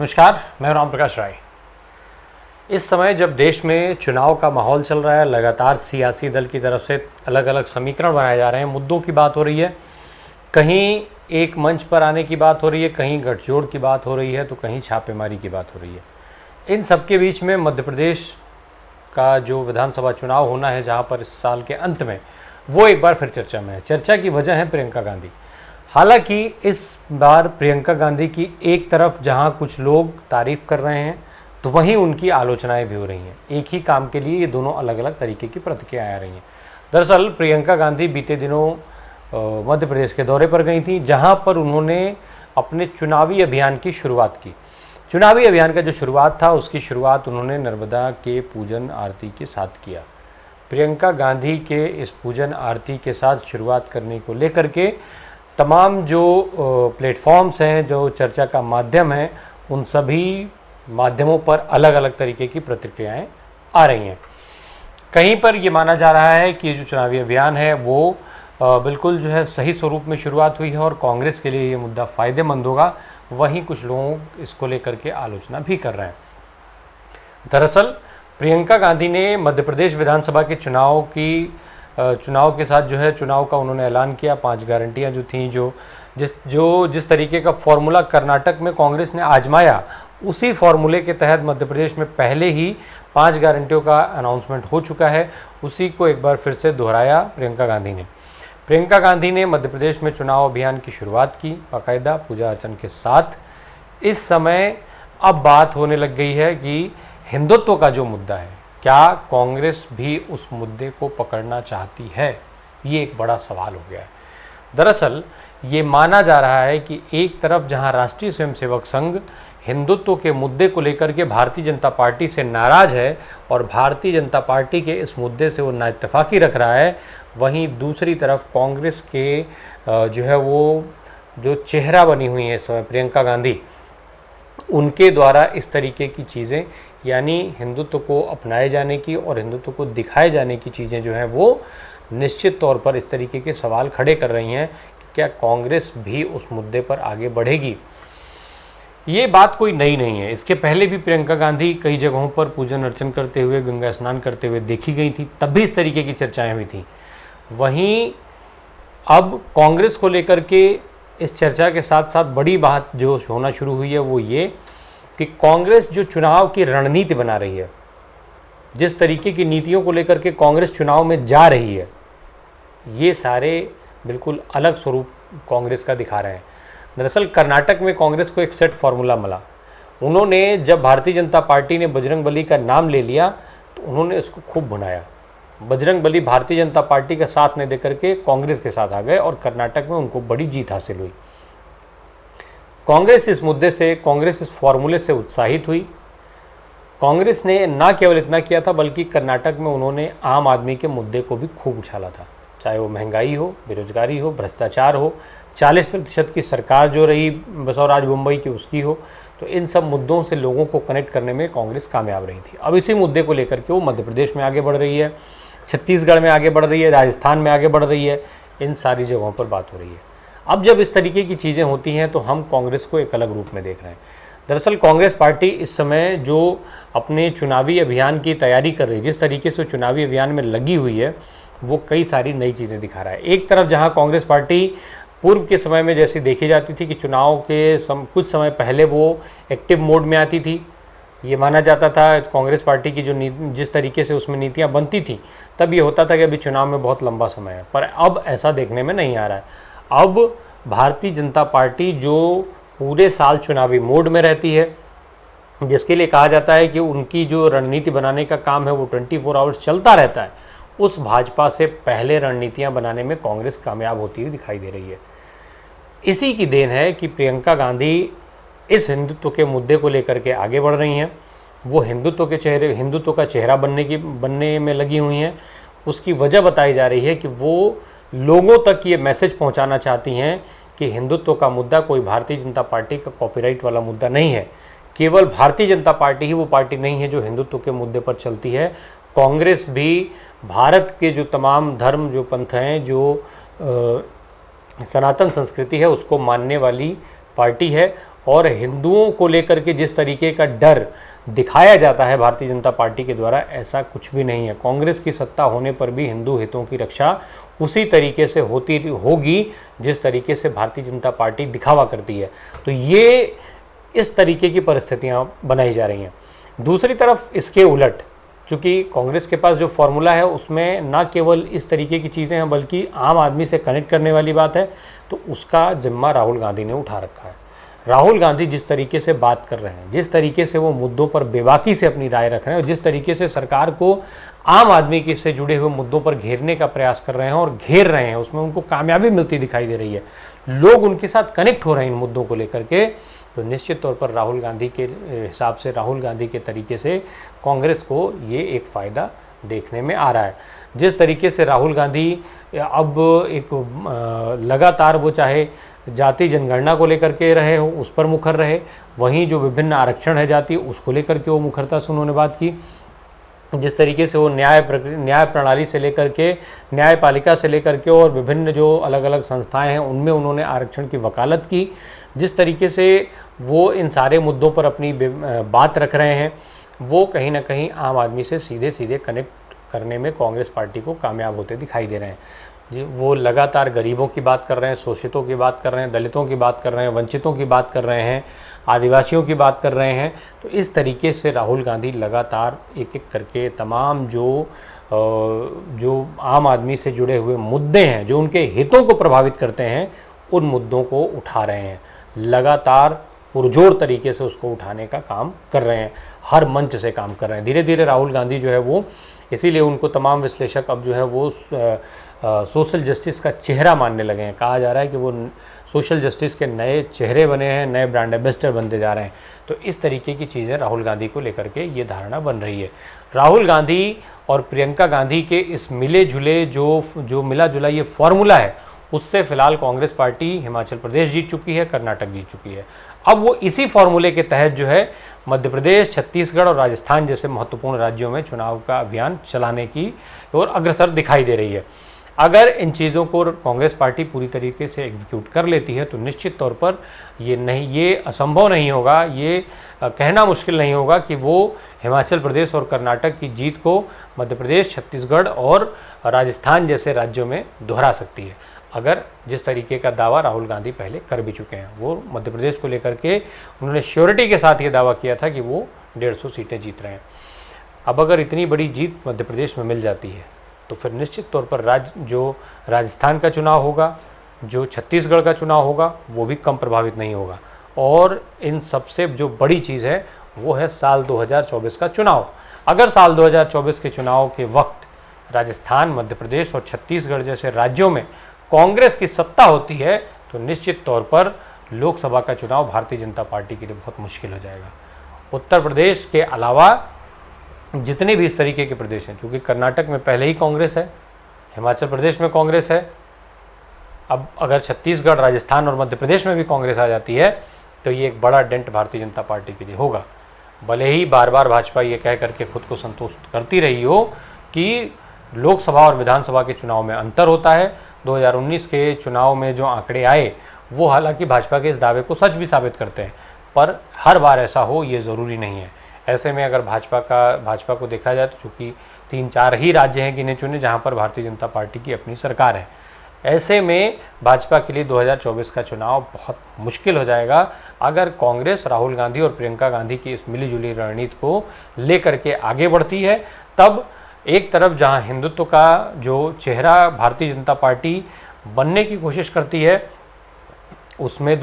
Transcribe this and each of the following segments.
नमस्कार, मैं राम प्रकाश राय। इस समय जब देश में चुनाव का माहौल चल रहा है, लगातार सियासी दल की तरफ से अलग अलग समीकरण बनाए जा रहे हैं, मुद्दों की बात हो रही है, कहीं एक मंच पर आने की बात हो रही है, कहीं गठजोड़ की बात हो रही है, तो कहीं छापेमारी की बात हो रही है। इन सब के बीच में मध्य प्रदेश का जो विधानसभा चुनाव होना है, जहाँ पर इस साल के अंत में, वो एक बार फिर चर्चा में है। चर्चा की वजह है प्रियंका गांधी। हालांकि इस बार प्रियंका गांधी की एक तरफ जहां कुछ लोग तारीफ कर रहे हैं, तो वहीं उनकी आलोचनाएं भी हो रही हैं। एक ही काम के लिए ये दोनों अलग अलग तरीके की प्रतिक्रियाएं आ रही हैं। दरअसल प्रियंका गांधी बीते दिनों मध्य प्रदेश के दौरे पर गई थी, जहां पर उन्होंने अपने चुनावी अभियान की शुरुआत की। चुनावी अभियान का जो शुरुआत था, उसकी शुरुआत उन्होंने नर्मदा के पूजन आरती के साथ किया। प्रियंका गांधी के इस पूजन आरती के साथ शुरुआत करने को लेकर के तमाम जो प्लेटफॉर्म्स हैं, जो चर्चा का माध्यम है, उन सभी माध्यमों पर अलग अलग तरीके की प्रतिक्रियाएं आ रही हैं। कहीं पर ये माना जा रहा है कि ये जो चुनावी अभियान है वो बिल्कुल जो है सही स्वरूप में शुरुआत हुई है और कांग्रेस के लिए ये मुद्दा फ़ायदेमंद होगा। वहीं कुछ लोग इसको लेकर के आलोचना भी कर रहे हैं। दरअसल प्रियंका गांधी ने मध्य प्रदेश विधानसभा के चुनाव के साथ जो है चुनाव का उन्होंने ऐलान किया। 5 गारंटियां जो थीं, जिस तरीके का फॉर्मूला कर्नाटक में कांग्रेस ने आजमाया, उसी फॉर्मूले के तहत मध्य प्रदेश में पहले ही 5 गारंटियों का अनाउंसमेंट हो चुका है। उसी को एक बार फिर से दोहराया प्रियंका गांधी ने। प्रियंका गांधी ने मध्य प्रदेश में चुनाव अभियान की शुरुआत की, बाकायदा पूजा अर्चन के साथ। इस समय अब बात होने लग गई है कि हिंदुत्व का जो मुद्दा है, क्या कांग्रेस भी उस मुद्दे को पकड़ना चाहती है, ये एक बड़ा सवाल हो गया है। दरअसल ये माना जा रहा है कि एक तरफ जहां राष्ट्रीय स्वयंसेवक संघ हिंदुत्व के मुद्दे को लेकर के भारतीय जनता पार्टी से नाराज है और भारतीय जनता पार्टी के इस मुद्दे से वो नाइत्तेफाकी रख रहा है, वहीं दूसरी तरफ कांग्रेस के जो है वो जो चेहरा बनी हुई है इस समय प्रियंका गांधी, उनके द्वारा इस तरीके की चीज़ें, यानी हिंदुत्व को अपनाए जाने की और हिंदुत्व को दिखाए जाने की चीज़ें जो हैं वो निश्चित तौर पर इस तरीके के सवाल खड़े कर रही हैं कि क्या कांग्रेस भी उस मुद्दे पर आगे बढ़ेगी। ये बात कोई नई नहीं है। इसके पहले भी प्रियंका गांधी कई जगहों पर पूजन अर्चन करते हुए, गंगा स्नान करते हुए देखी गई थी, तब भी इस तरीके की चर्चाएं हुई थी। वहीं अब कांग्रेस को लेकर के इस चर्चा के साथ साथ बड़ी बात जो होना शुरू हुई है वो ये कि कांग्रेस जो चुनाव की रणनीति बना रही है, जिस तरीके की नीतियों को लेकर के कांग्रेस चुनाव में जा रही है, ये सारे बिल्कुल अलग स्वरूप कांग्रेस का दिखा रहे हैं। दरअसल कर्नाटक में कांग्रेस को एक सेट फार्मूला मिला। उन्होंने जब भारतीय जनता पार्टी ने बजरंगबली का नाम ले लिया तो उन्होंने इसको खूब भुनाया। बजरंगबली भारतीय जनता पार्टी का साथ नहीं देकर के कांग्रेस के साथ आ गए और कर्नाटक में उनको बड़ी जीत हासिल हुई। कांग्रेस इस मुद्दे से, कांग्रेस इस फॉर्मूले से उत्साहित हुई। कांग्रेस ने न केवल इतना किया था, बल्कि कर्नाटक में उन्होंने आम आदमी के मुद्दे को भी खूब उछाला था, चाहे वो महंगाई हो, बेरोजगारी हो, भ्रष्टाचार हो, 40% की सरकार जो रही बसवराज मुंबई की उसकी हो। तो इन सब मुद्दों से लोगों को कनेक्ट करने में कांग्रेस कामयाब रही थी। अब इसी मुद्दे को लेकर के वो मध्य प्रदेश में आगे बढ़ रही है, छत्तीसगढ़ में आगे बढ़ रही है, राजस्थान में आगे बढ़ रही है, इन सारी जगहों पर बात हो रही है। अब जब इस तरीके की चीज़ें होती हैं तो हम कांग्रेस को एक अलग रूप में देख रहे हैं। दरअसल कांग्रेस पार्टी इस समय जो अपने चुनावी अभियान की तैयारी कर रही है, जिस तरीके से चुनावी अभियान में लगी हुई है, वो कई सारी नई चीज़ें दिखा रहा है। एक तरफ जहां कांग्रेस पार्टी पूर्व के समय में जैसी देखी जाती थी कि चुनाव के कुछ समय पहले वो एक्टिव मोड में आती थी, ये माना जाता था कांग्रेस पार्टी की जो जिस तरीके से उसमें नीतियां बनती थी, तब ये होता था कि अभी चुनाव में बहुत लंबा समय है, पर अब ऐसा देखने में नहीं आ रहा है। अब भारतीय जनता पार्टी जो पूरे साल चुनावी मोड में रहती है, जिसके लिए कहा जाता है कि उनकी जो रणनीति बनाने का काम है वो 24 आवर्स चलता रहता है, उस भाजपा से पहले रणनीतियां बनाने में कांग्रेस कामयाब होती हुई दिखाई दे रही है। इसी की देन है कि प्रियंका गांधी इस हिंदुत्व के मुद्दे को लेकर के आगे बढ़ रही हैं। वो हिंदुत्व का चेहरा बनने में लगी हुई हैं। उसकी वजह बताई जा रही है कि वो लोगों तक ये मैसेज पहुंचाना चाहती हैं कि हिंदुत्व का मुद्दा कोई भारतीय जनता पार्टी का कॉपीराइट वाला मुद्दा नहीं है। केवल भारतीय जनता पार्टी ही वो पार्टी नहीं है जो हिंदुत्व के मुद्दे पर चलती है। कांग्रेस भी भारत के जो तमाम धर्म, जो पंथ हैं, जो सनातन संस्कृति है, उसको मानने वाली पार्टी है और हिंदुओं को लेकर के जिस तरीके का डर दिखाया जाता है भारतीय जनता पार्टी के द्वारा, ऐसा कुछ भी नहीं है। कांग्रेस की सत्ता होने पर भी हिंदू हितों की रक्षा उसी तरीके से होती होगी जिस तरीके से भारतीय जनता पार्टी दिखावा करती है। तो ये इस तरीके की परिस्थितियां बनाई जा रही हैं। दूसरी तरफ इसके उलट, चूँकि कांग्रेस के पास जो फॉर्मूला है उसमें ना केवल इस तरीके की चीज़ें हैं बल्कि आम आदमी से कनेक्ट करने वाली बात है, तो उसका जिम्मा राहुल गांधी ने उठा रखा है। राहुल गांधी जिस तरीके से बात कर रहे हैं, जिस तरीके से वो मुद्दों पर बेबाकी से अपनी राय रख रहे हैं और जिस तरीके से सरकार को आम आदमी के से जुड़े हुए मुद्दों पर घेरने का प्रयास कर रहे हैं और घेर रहे हैं, उसमें उनको कामयाबी मिलती दिखाई दे रही है, लोग उनके साथ कनेक्ट हो रहे हैं इन मुद्दों को लेकर के, तो निश्चित तौर पर राहुल गांधी के हिसाब से, राहुल गांधी के तरीके से कांग्रेस को ये एक फ़ायदा देखने में आ रहा है। जिस तरीके से राहुल गांधी अब एक लगातार वो चाहे जाति जनगणना को लेकर के रहे हो, उस पर मुखर रहे, वहीं जो विभिन्न आरक्षण है जाति उसको लेकर के वो मुखरता से उन्होंने बात की। जिस तरीके से वो न्याय प्रणाली से लेकर के, न्यायपालिका से लेकर के और विभिन्न जो अलग अलग संस्थाएं हैं उनमें उन्होंने आरक्षण की वकालत की, जिस तरीके से वो इन सारे मुद्दों पर अपनी बात रख रहे हैं, वो कहीं ना कहीं आम आदमी से सीधे सीधे कनेक्ट करने में कांग्रेस पार्टी को कामयाब होते दिखाई दे रहे हैं। जी, वो लगातार गरीबों की बात कर रहे हैं, शोषितों की बात कर रहे हैं, दलितों की बात कर रहे हैं, वंचितों की बात कर रहे हैं, आदिवासियों की बात कर रहे हैं। तो इस तरीके से राहुल गांधी लगातार एक एक करके तमाम जो आम आदमी से जुड़े हुए मुद्दे हैं, जो उनके हितों को प्रभावित करते हैं, उन मुद्दों को उठा रहे हैं, लगातार पुरजोर तरीके से उसको उठाने का काम कर रहे हैं, हर मंच से काम कर रहे हैं। धीरे धीरे राहुल गांधी जो है वो, इसीलिए उनको तमाम विश्लेषक अब जो है वो सोशल जस्टिस का चेहरा मानने लगे हैं। कहा जा रहा है कि वो सोशल जस्टिस के नए चेहरे बने हैं, नए ब्रांड एम्बेसडर बनते जा रहे हैं। तो इस तरीके की चीज़ें राहुल गांधी को लेकर के ये धारणा बन रही है। राहुल गांधी और प्रियंका गांधी के इस मिले जुले जो मिला जुला ये फॉर्मूला है, उससे फिलहाल कांग्रेस पार्टी हिमाचल प्रदेश जीत चुकी है, कर्नाटक जीत चुकी है। अब वो इसी फॉर्मूले के तहत जो है मध्य प्रदेश, छत्तीसगढ़ और राजस्थान जैसे महत्वपूर्ण राज्यों में चुनाव का अभियान चलाने की ओर अग्रसर दिखाई दे रही है। अगर इन चीज़ों को कांग्रेस पार्टी पूरी तरीके से एग्जीक्यूट कर लेती है तो निश्चित तौर पर ये असंभव नहीं होगा, ये कहना मुश्किल नहीं होगा कि वो हिमाचल प्रदेश और कर्नाटक की जीत को मध्य प्रदेश, छत्तीसगढ़ और राजस्थान जैसे राज्यों में दोहरा सकती है। अगर जिस तरीके का दावा राहुल गांधी पहले कर भी चुके हैं, वो मध्य प्रदेश को लेकर के उन्होंने श्योरिटी के साथ ये दावा किया था कि वो 150 सीटें जीत रहे हैं। अब अगर इतनी बड़ी जीत मध्य प्रदेश में मिल जाती है तो फिर निश्चित तौर पर जो राजस्थान का चुनाव होगा, जो छत्तीसगढ़ का चुनाव होगा, वो भी कम प्रभावित नहीं होगा। और इन सबसे जो बड़ी चीज़ है वो है साल 2024 का चुनाव। अगर साल 2024 के चुनाव के वक्त राजस्थान, मध्य प्रदेश और छत्तीसगढ़ जैसे राज्यों में कांग्रेस की सत्ता होती है तो निश्चित तौर पर लोकसभा का चुनाव भारतीय जनता पार्टी के लिए बहुत मुश्किल हो जाएगा। उत्तर प्रदेश के अलावा जितने भी इस तरीके के प्रदेश हैं, क्योंकि कर्नाटक में पहले ही कांग्रेस है, हिमाचल प्रदेश में कांग्रेस है, अब अगर छत्तीसगढ़, राजस्थान और मध्य प्रदेश में भी कांग्रेस आ जाती है तो ये एक बड़ा डेंट भारतीय जनता पार्टी के लिए होगा। भले ही बार बार भाजपा ये कह करके खुद को संतुष्ट करती रही हो कि लोकसभा और विधानसभा के चुनाव में अंतर होता है, 2019 के चुनाव में जो आंकड़े आए वो हालांकि भाजपा के इस दावे को सच भी साबित करते हैं, पर हर बार ऐसा हो ये ज़रूरी नहीं है। ऐसे में अगर भाजपा को देखा जाए तो चूँकि 3-4 ही राज्य हैं गिने चुने जहाँ पर भारतीय जनता पार्टी की अपनी सरकार है, ऐसे में भाजपा के लिए 2024 का चुनाव बहुत मुश्किल हो जाएगा अगर कांग्रेस राहुल गांधी और प्रियंका गांधी की इस मिलीजुली रणनीति को लेकर के आगे बढ़ती है। तब एक तरफ जहां हिंदुत्व का जो चेहरा भारतीय जनता पार्टी बनने की कोशिश करती है उसमें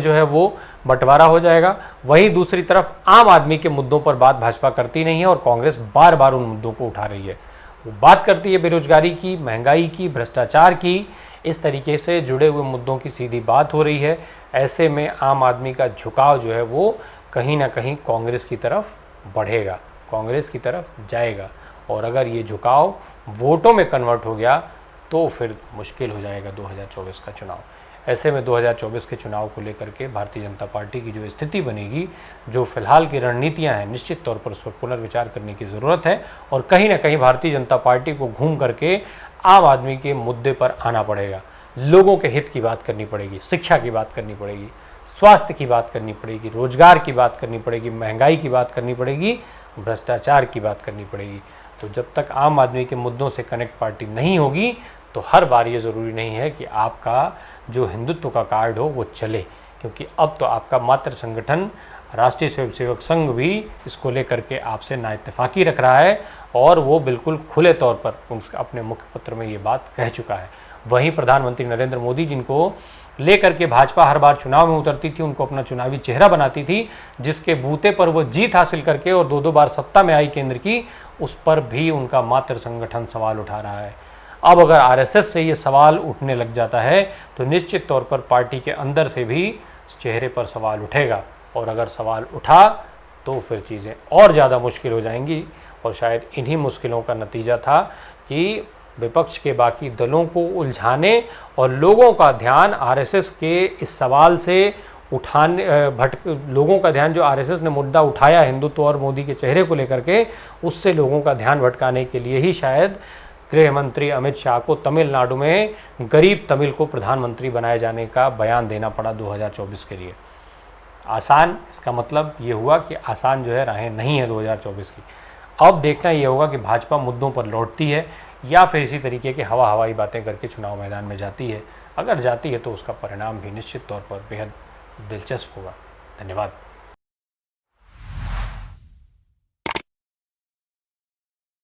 जो है वो बंटवारा हो जाएगा, वहीं दूसरी तरफ आम आदमी के मुद्दों पर बात भाजपा करती नहीं है और कांग्रेस बार बार उन मुद्दों को उठा रही है। वो बात करती है बेरोजगारी की, महंगाई की, भ्रष्टाचार की, इस तरीके से जुड़े हुए मुद्दों की सीधी बात हो रही है। ऐसे में आम आदमी का झुकाव जो है वो कहीं ना कहीं कांग्रेस की तरफ बढ़ेगा, कांग्रेस की तरफ जाएगा, और अगर ये झुकाव वोटों में कन्वर्ट हो गया तो फिर मुश्किल हो जाएगा 2024 का चुनाव। ऐसे में 2024 के चुनाव को लेकर के भारतीय जनता पार्टी की जो स्थिति बनेगी, जो फिलहाल की रणनीतियां हैं, निश्चित तौर पर उस पर पुनर्विचार करने की ज़रूरत है और कहीं ना कहीं भारतीय जनता पार्टी को घूम करके आम आदमी के मुद्दे पर आना पड़ेगा, लोगों के हित की बात करनी पड़ेगी, शिक्षा की बात करनी पड़ेगी, स्वास्थ्य की बात करनी पड़ेगी, रोजगार की बात करनी पड़ेगी, महंगाई की बात करनी पड़ेगी, भ्रष्टाचार की बात करनी पड़ेगी। तो जब तक आम आदमी के मुद्दों से कनेक्ट पार्टी नहीं होगी तो हर बार ये ज़रूरी नहीं है कि आपका जो हिंदुत्व का कार्ड हो वो चले, क्योंकि अब तो आपका मातृ संगठन राष्ट्रीय स्वयंसेवक संघ भी इसको लेकर के आपसे नाइत्तेफाकी रख रहा है और वो बिल्कुल खुले तौर पर अपने मुखपत्र में ये बात कह चुका है। वहीं प्रधानमंत्री नरेंद्र मोदी, जिनको लेकर के भाजपा हर बार चुनाव में उतरती थी, उनको अपना चुनावी चेहरा बनाती थी, जिसके बूते पर वो जीत हासिल करके और 2-2 बार सत्ता में आई केंद्र की, उस पर भी उनका मातृ संगठन सवाल उठा रहा है। अब अगर आरएसएस से ये सवाल उठने लग जाता है तो निश्चित तौर पर पार्टी के अंदर से भी चेहरे पर सवाल उठेगा, और अगर सवाल उठा तो फिर चीज़ें और ज़्यादा मुश्किल हो जाएंगी। और शायद इन्हीं मुश्किलों का नतीजा था कि विपक्ष के बाकी दलों को उलझाने और लोगों का ध्यान आरएसएस के इस सवाल से उठाने लोगों का ध्यान, जो आरएसएस ने मुद्दा उठाया हिंदुत्व और मोदी के चेहरे को लेकर के, उससे लोगों का ध्यान भटकाने के लिए ही शायद गृह मंत्री अमित शाह को तमिलनाडु में गरीब तमिल को प्रधानमंत्री बनाए जाने का बयान देना पड़ा 2024 के लिए। आसान, इसका मतलब ये हुआ कि आसान जो है राहें नहीं है 2024 की। अब देखना ये होगा कि भाजपा मुद्दों पर लौटती है या फिर इसी तरीके की हवाई बातें करके चुनाव मैदान में जाती है। अगर जाती है तो उसका परिणाम भी निश्चित तौर पर बेहद दिलचस्प होगा। धन्यवाद।